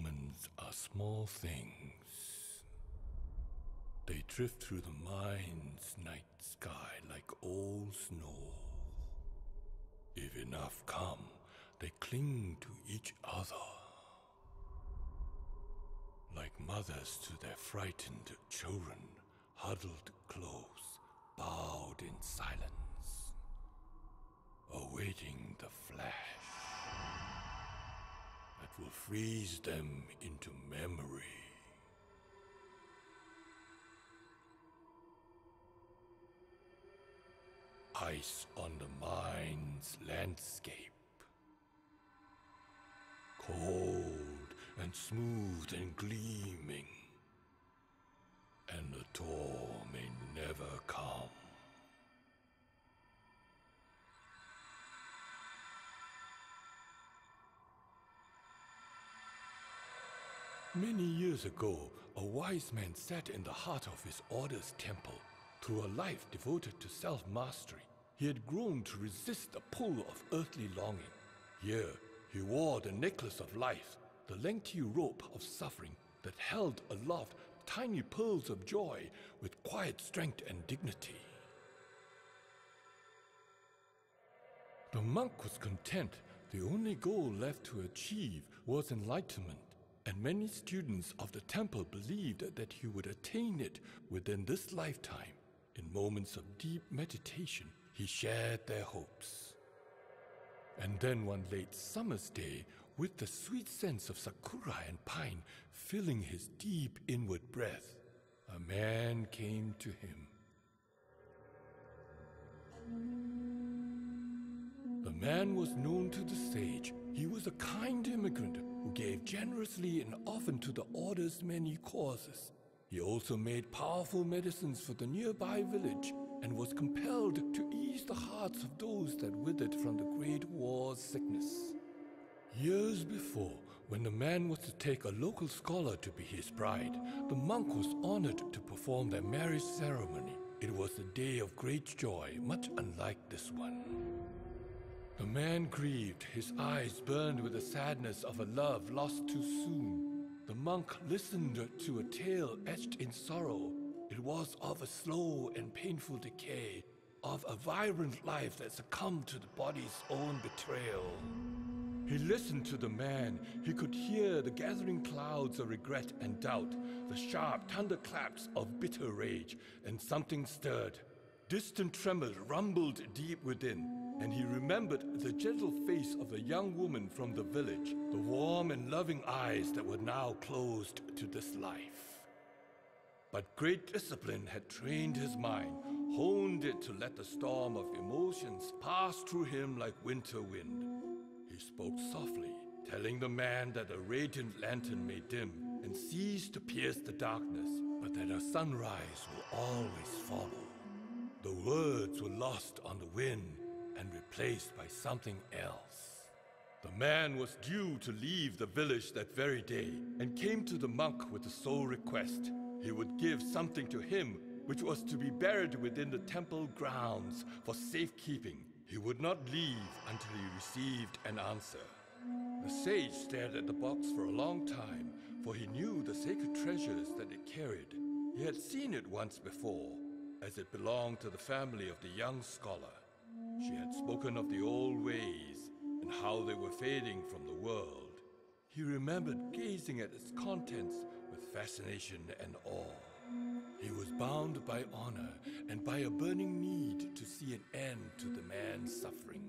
Moments are small things. They drift through the mind's night sky like old snow. If enough come, they cling to each other. Like mothers to their frightened children, huddled close, bowed in silence, awaiting the flash that will freeze them into memory. Ice on the mind's landscape, cold and smooth and gleaming, and the door may never come. Many years ago, a wise man sat in the heart of his order's temple. Through a life devoted to self-mastery, he had grown to resist the pull of earthly longing. Here, he wore the necklace of life, the lengthy rope of suffering that held aloft tiny pearls of joy with quiet strength and dignity. The monk was content. The only goal left to achieve was enlightenment. And many students of the temple believed that he would attain it within this lifetime. In moments of deep meditation, he shared their hopes. And then one late summer's day, with the sweet scents of sakura and pine filling his deep inward breath, a man came to him. The man was known to the sage. He was a kind immigrant who gave generously and often to the order's many causes. He also made powerful medicines for the nearby village and was compelled to ease the hearts of those that withered from the Great War's sickness. Years before, when the man was to take a local scholar to be his bride, the monk was honored to perform their marriage ceremony. It was a day of great joy, much unlike this one. The man grieved, his eyes burned with the sadness of a love lost too soon. The monk listened to a tale etched in sorrow. It was of a slow and painful decay, of a vibrant life that succumbed to the body's own betrayal. He listened to the man. He could hear the gathering clouds of regret and doubt, the sharp thunderclaps of bitter rage, and something stirred. Distant tremors rumbled deep within. And he remembered the gentle face of a young woman from the village, the warm and loving eyes that were now closed to this life. But great discipline had trained his mind, honed it to let the storm of emotions pass through him like winter wind. He spoke softly, telling the man that a radiant lantern may dim and cease to pierce the darkness, but that a sunrise will always follow. The words were lost on the wind, and replaced by something else. The man was due to leave the village that very day and came to the monk with the sole request. He would give something to him which was to be buried within the temple grounds for safekeeping. He would not leave until he received an answer. The sage stared at the box for a long time, for he knew the sacred treasures that it carried. He had seen it once before, as it belonged to the family of the young scholar. She had spoken of the old ways and how they were fading from the world. He remembered gazing at its contents with fascination and awe. He was bound by honor and by a burning need to see an end to the man's suffering.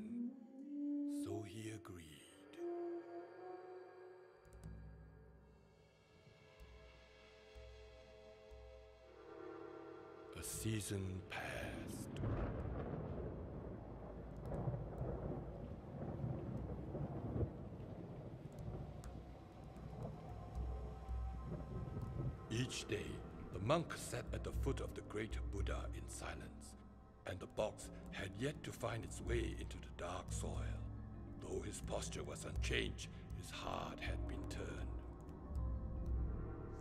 So he agreed. A season passed. Each day, the monk sat at the foot of the great Buddha in silence, and the box had yet to find its way into the dark soil. Though his posture was unchanged, his heart had been turned.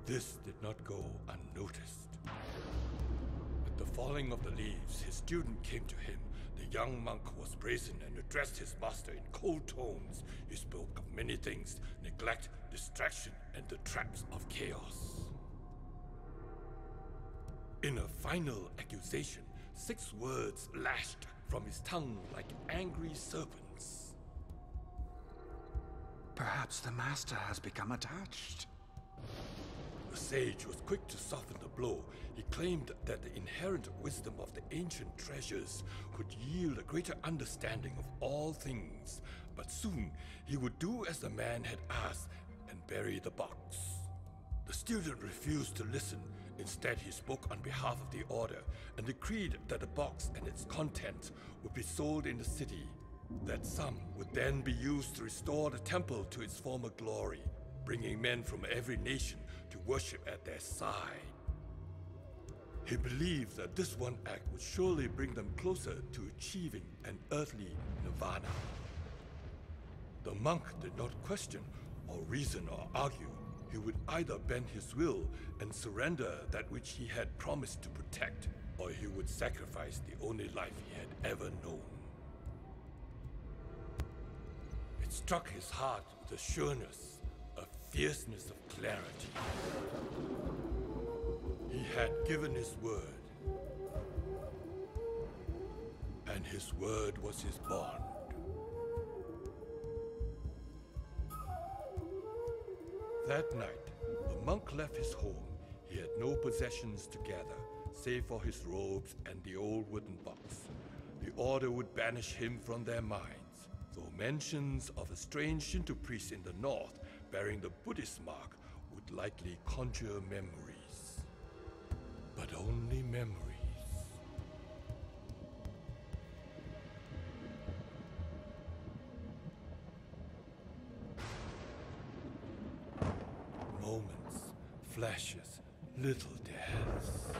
This did not go unnoticed. At the falling of the leaves, his student came to him. The young monk was brazen and addressed his master in cold tones. He spoke of many things: neglect, distraction, and the traps of chaos. In a final accusation, 6 words lashed from his tongue like angry serpents. Perhaps the master has become attached. The sage was quick to soften the blow. He claimed that the inherent wisdom of the ancient treasures could yield a greater understanding of all things, but soon he would do as the man had asked and bury the box. The student refused to listen. Instead, he spoke on behalf of the order and decreed that the box and its contents would be sold in the city. That sum would then be used to restore the temple to its former glory, bringing men from every nation to worship at their side. He believed that this one act would surely bring them closer to achieving an earthly nirvana. The monk did not question or reason or argue. He would either bend his will and surrender that which he had promised to protect, or he would sacrifice the only life he had ever known. It struck his heart with a sureness, a fierceness of clarity. He had given his word, and his word was his bond. That night, the monk left his home. He had no possessions to gather, save for his robes and the old wooden box. The order would banish him from their minds, though mentions of a strange Shinto priest in the north bearing the Buddhist mark would likely conjure memories. But only memories. Moments, flashes, little deaths.